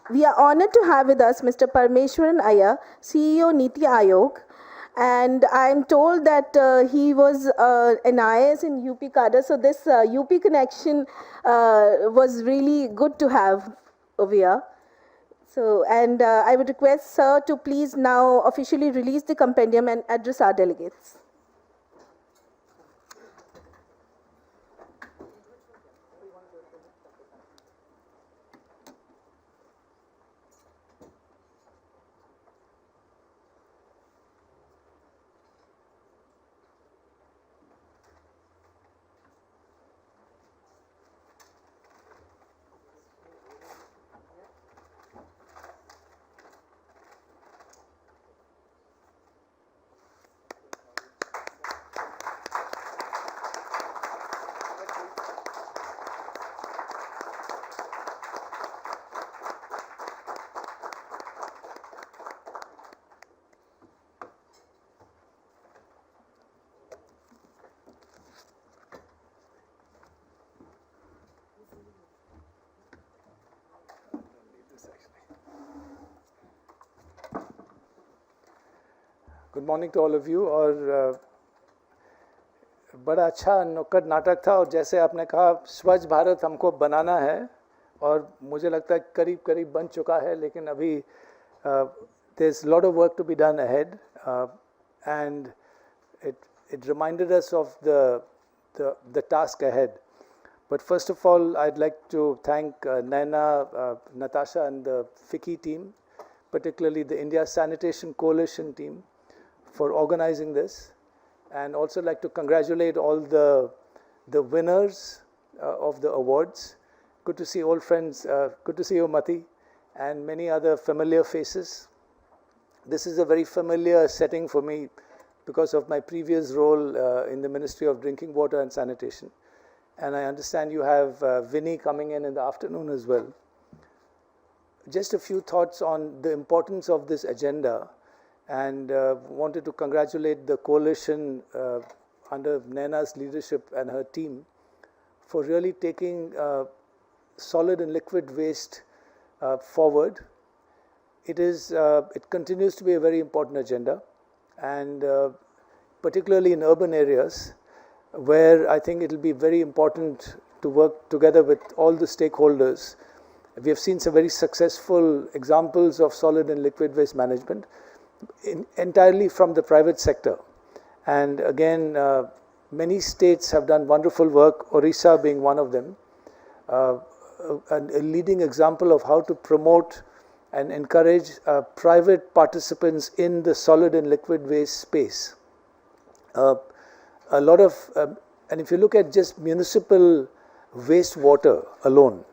We are honored to have with us Mr. Parmeshwaran Iyer, CEO Niti Aayog. And I'm told that he was an IAS in UP cadre, so this UP connection was really good to have over here. So, and I would request Sir to please now officially release the compendium and address our delegates. Good morning to all of you. और बड़ा अच्छा नुक्कड़ नाटक था, और जैसे आपने कहा स्वच्छ भारत हमको बनाना है, और मुझे लगता है करीब करीब बन चुका है, लेकिन अभी there is lot of work to be done ahead, and it reminded us of the task ahead. But first of all, I'd like to thank Naina, Natasha and the FICCI team, particularly the India Sanitation Coalition team, for organizing this, and also like to congratulate all the winners of the awards. Good to see old friends, good to see you, Mati, and many other familiar faces. This is a very familiar setting for me because of my previous role in the Ministry of Drinking Water and Sanitation, and I understand you have Vinny coming in the afternoon as well. Just a few thoughts on the importance of this agenda, and wanted to congratulate the coalition under Naina's leadership and her team for really taking solid and liquid waste forward. It continues to be a very important agenda, and particularly in urban areas, where I think it will be very important to work together with all the stakeholders. We have seen some very successful examples of solid and liquid waste management, entirely from the private sector. And again, many states have done wonderful work, Orissa being one of them, a leading example of how to promote and encourage private participants in the solid and liquid waste space. A lot of, and if you look at just municipal wastewater alone,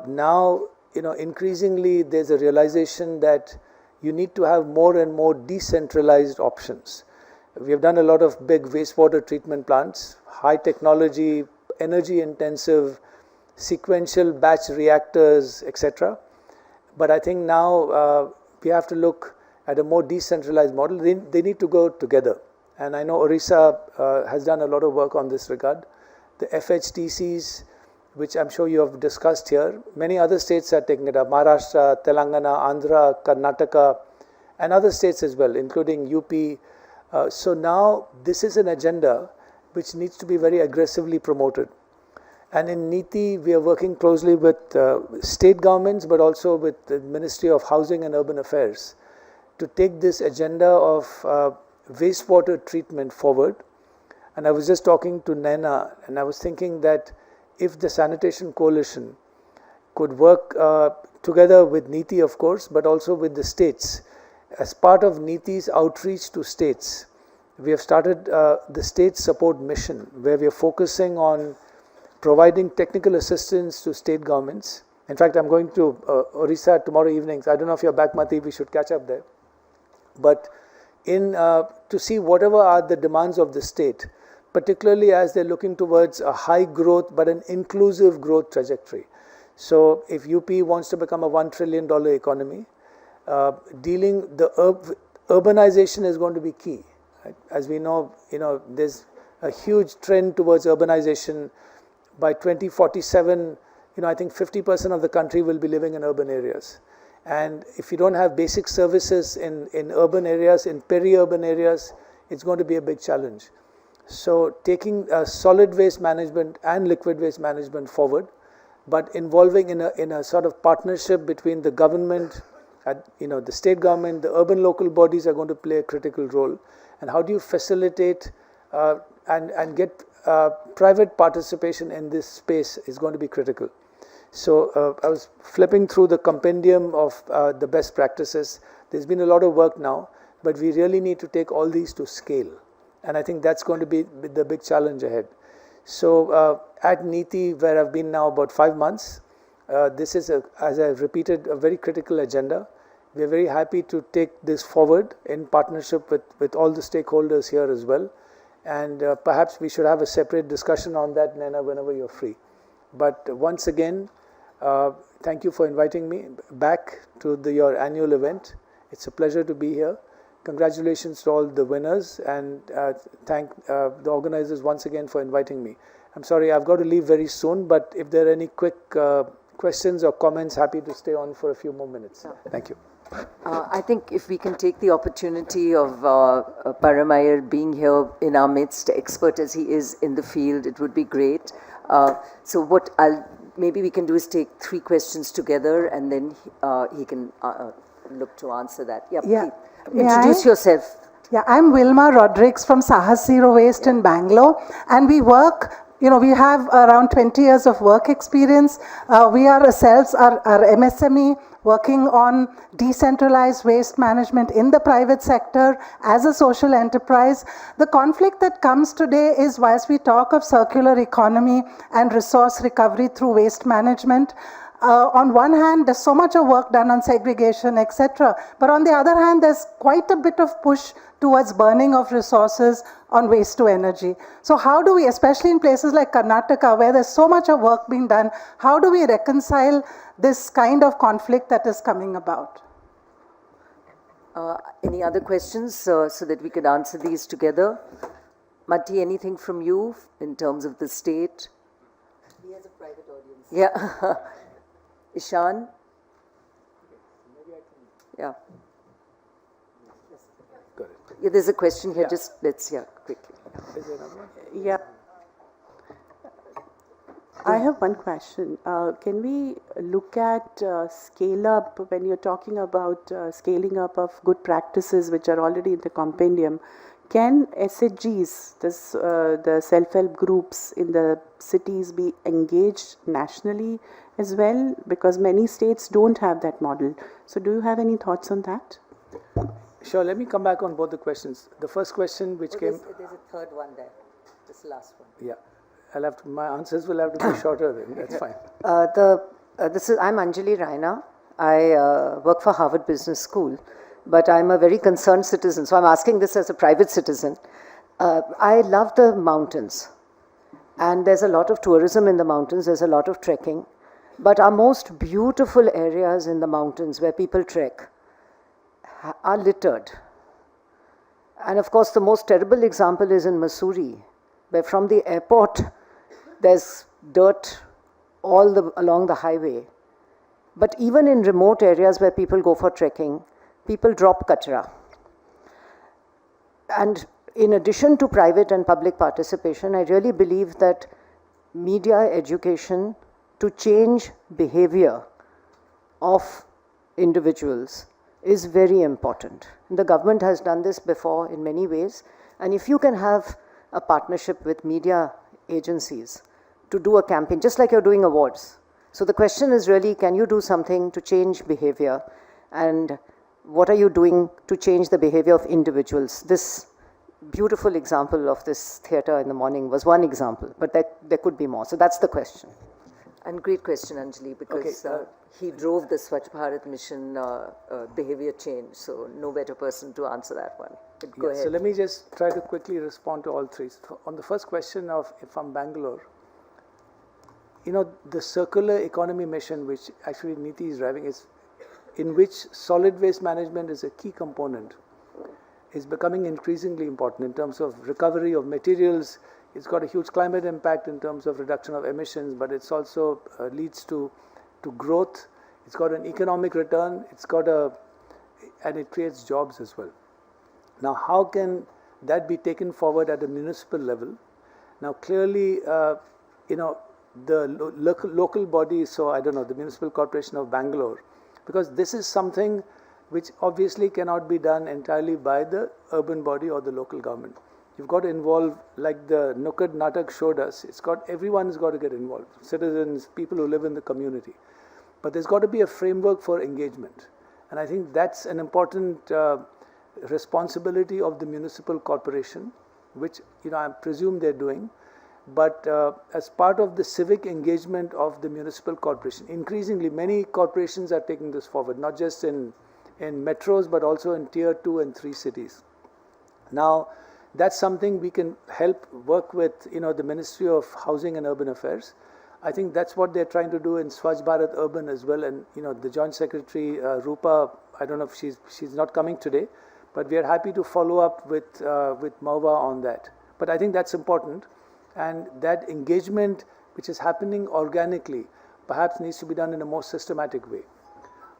now, increasingly there's a realization that you need to have more and more decentralized options. We have done a lot of big wastewater treatment plants, high technology, energy intensive, sequential batch reactors, etc. But I think now we have to look at a more decentralized model. They need to go together. And I know Orissa has done a lot of work on this regard. The FHTCs, which I'm sure you have discussed here, many other states are taking it up. Maharashtra, Telangana, Andhra, Karnataka, and other states as well, including UP. So now this is an agenda which needs to be very aggressively promoted. And in NITI, we are working closely with state governments, but also with the Ministry of Housing and Urban Affairs to take this agenda of wastewater treatment forward. And I was just talking to Naina, and I was thinking that if the Sanitation Coalition could work together with NITI, of course, but also with the states, as part of NITI's outreach to states, we have started the State Support Mission, where we are focusing on providing technical assistance to state governments. In fact, I'm going to Orissa tomorrow evening. I don't know if you're back, Mati, we should catch up there. But to see whatever are the demands of the state, particularly as they're looking towards a high growth but an inclusive growth trajectory. So if UP wants to become a $1 trillion economy, urbanization is going to be key. Right? As we know, there's a huge trend towards urbanization. By 2047, I think 50% of the country will be living in urban areas. And if you don't have basic services in urban areas, in peri-urban areas, it's going to be a big challenge. So taking solid waste management and liquid waste management forward, but involving in a sort of partnership between the government, the state government, the urban local bodies are going to play a critical role. And how do you facilitate and get private participation in this space is going to be critical. So I was flipping through the compendium of the best practices. There's been a lot of work now, but we really need to take all these to scale. And I think that's going to be the big challenge ahead. So at NITI, where I've been now about 5 months, this is, as I've repeated, a very critical agenda. We're very happy to take this forward in partnership with all the stakeholders here as well. And perhaps we should have a separate discussion on that, Naina, whenever you're free. But once again, thank you for inviting me back to your annual event. It's a pleasure to be here. Congratulations to all the winners, and thank the organizers once again for inviting me. I'm sorry, I've got to leave very soon, but if there are any quick questions or comments, happy to stay on for a few more minutes. Thank you. I think if we can take the opportunity of Param Iyer being here in our midst, expert as he is in the field, it would be great. So what maybe we can do is take 3 questions together, and then he can look to answer that. Yeah, yeah. Please. Introduce yourself. Yeah, I'm Wilma Rodrigues from Sahas Zero Waste in Bangalore, and we work. We have around 20 years of work experience. We ourselves are MSME working on decentralized waste management in the private sector as a social enterprise. The conflict that comes today is, whilst we talk of circular economy and resource recovery through waste management, on one hand, there's so much of work done on segregation, etc. But on the other hand, there's quite a bit of push towards burning of resources on waste to energy. So how do we, especially in places like Karnataka, where there's so much of work being done, how do we reconcile this kind of conflict that is coming about? Any other questions so that we could answer these together? Mati, anything from you in terms of the state? He has a private audience. Yeah. Ishan? Yeah. Yeah, there's a question here. Just let's quickly. Is there another one? Yeah. I have one question. Can we look at scale up when you're talking about scaling up of good practices which are already in the compendium? Can SHGs, the self-help groups in the cities, be engaged nationally as well? Because many states don't have that model. So do you have any thoughts on that? Sure, let me come back on both the questions. The first question which came... There's a third one there, this last one. Yeah, my answers will have to be shorter then, that's fine. I'm Anjali Raina. I work for Harvard Business School, but I'm a very concerned citizen, so I'm asking this as a private citizen. I love the mountains, and there's a lot of tourism in the mountains, there's a lot of trekking, but our most beautiful areas in the mountains where people trek are littered. And of course, the most terrible example is in Mussoorie, where from the airport, there's dirt along the highway. But even in remote areas where people go for trekking, people drop kachra. And in addition to private and public participation, I really believe that media education to change behavior of individuals is very important. The government has done this before in many ways, and if you can have a partnership with media agencies to do a campaign, just like you're doing awards. So the question is really, can you do something to change behavior, and what are you doing to change the behavior of individuals? This beautiful example of this theatre in the morning was one example, but there could be more. So that's the question. And great question, Anjali, because he drove the Swachh Bharat mission behavior change, so no better person to answer that one. But go ahead. So let me just try to quickly respond to all 3. So on the first question of from Bangalore, the circular economy mission, which actually NITI is driving, is in which solid waste management is a key component, is becoming increasingly important in terms of recovery of materials, It's got a huge climate impact in terms of reduction of emissions, but it's also leads to growth. It's got an economic return. And it creates jobs as well. Now, how can that be taken forward at a municipal level? Now, clearly, the local body, so I don't know, the Municipal Corporation of Bangalore, because this is something which obviously cannot be done entirely by the urban body or the local government. You've got to involve, like the Nukkad Natak showed us, everyone has got to get involved, citizens, people who live in the community. But there's got to be a framework for engagement. And I think that's an important responsibility of the municipal corporation, which I presume they're doing. But as part of the civic engagement of the municipal corporation, increasingly many corporations are taking this forward, not just in metros, but also in tier 2 and 3 cities. Now, that's something we can help work with, the Ministry of Housing and Urban Affairs. I think that's what they're trying to do in Swachh Bharat Urban as well. And, the Joint Secretary, Rupa, I don't know if she's not coming today, but we are happy to follow up with Mahua on that. But I think that's important. And that engagement, which is happening organically, perhaps needs to be done in a more systematic way.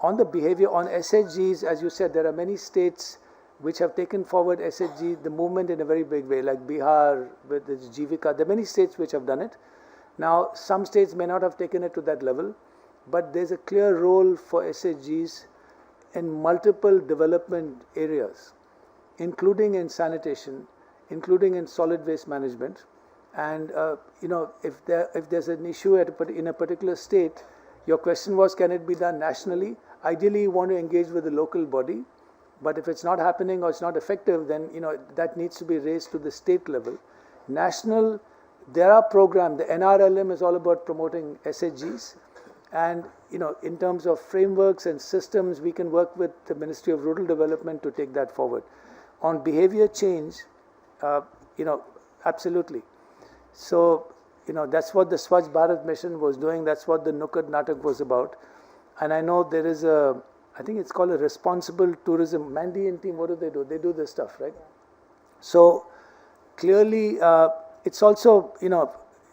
On the behavior, on SHGs, as you said, there are many states which have taken forward SHG, the movement in a very big way, like Bihar with its Jivika. There are many states which have done it. Now, some states may not have taken it to that level, but there's a clear role for SHGs in multiple development areas, including in sanitation, including in solid waste management. And if there's an issue in a particular state, your question was, can it be done nationally? Ideally, you want to engage with the local body, but if it's not happening or it's not effective, then that needs to be raised to the state level. National, there are programs. The NRLM is all about promoting SHGs, and in terms of frameworks and systems, we can work with the Ministry of Rural Development to take that forward. On behavior change, absolutely. So, that's what the Swachh Bharat mission was doing. That's what the Nukkad Natak was about. And I know there is I think it's called a responsible tourism. Mandy and team, what do? They do this stuff, right? So, clearly, it's also,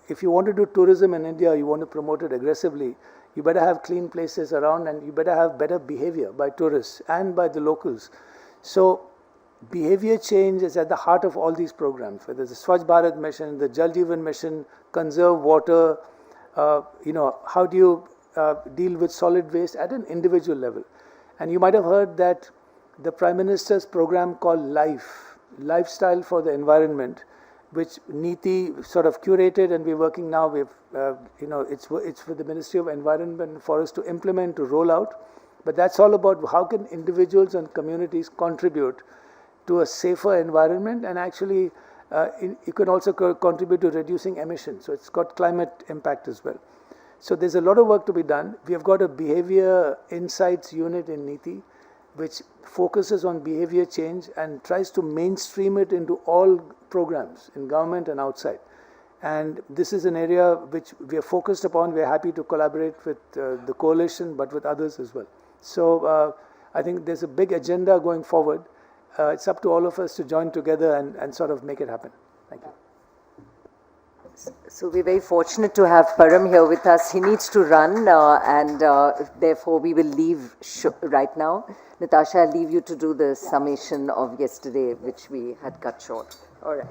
if you want to do tourism in India, you want to promote it aggressively, you better have clean places around, and you better have better behavior by tourists and by the locals. So, behavior change is at the heart of all these programs, whether it's the Swachh Bharat mission, the Jal Jeevan mission, conserve water, how do you deal with solid waste at an individual level. And you might have heard that the Prime Minister's program called Lifestyle for the Environment, which Niti sort of curated, and we're working now with, it's with the Ministry of Environment for us to implement, to roll out. But that's all about how can individuals and communities contribute to a safer environment, and actually you can also contribute to reducing emissions. So it's got climate impact as well. So there's a lot of work to be done. We have got a behavior insights unit in Niti, which focuses on behavior change and tries to mainstream it into all programs in government and outside. And this is an area which we are focused upon. We are happy to collaborate with the coalition, but with others as well. So I think there's a big agenda going forward. It's up to all of us to join together and sort of make it happen. Thank you. So we're very fortunate to have Param here with us. He needs to run, and therefore we will leave right now. Natasha, I'll leave you to do the summation of yesterday, which we had cut short. All right.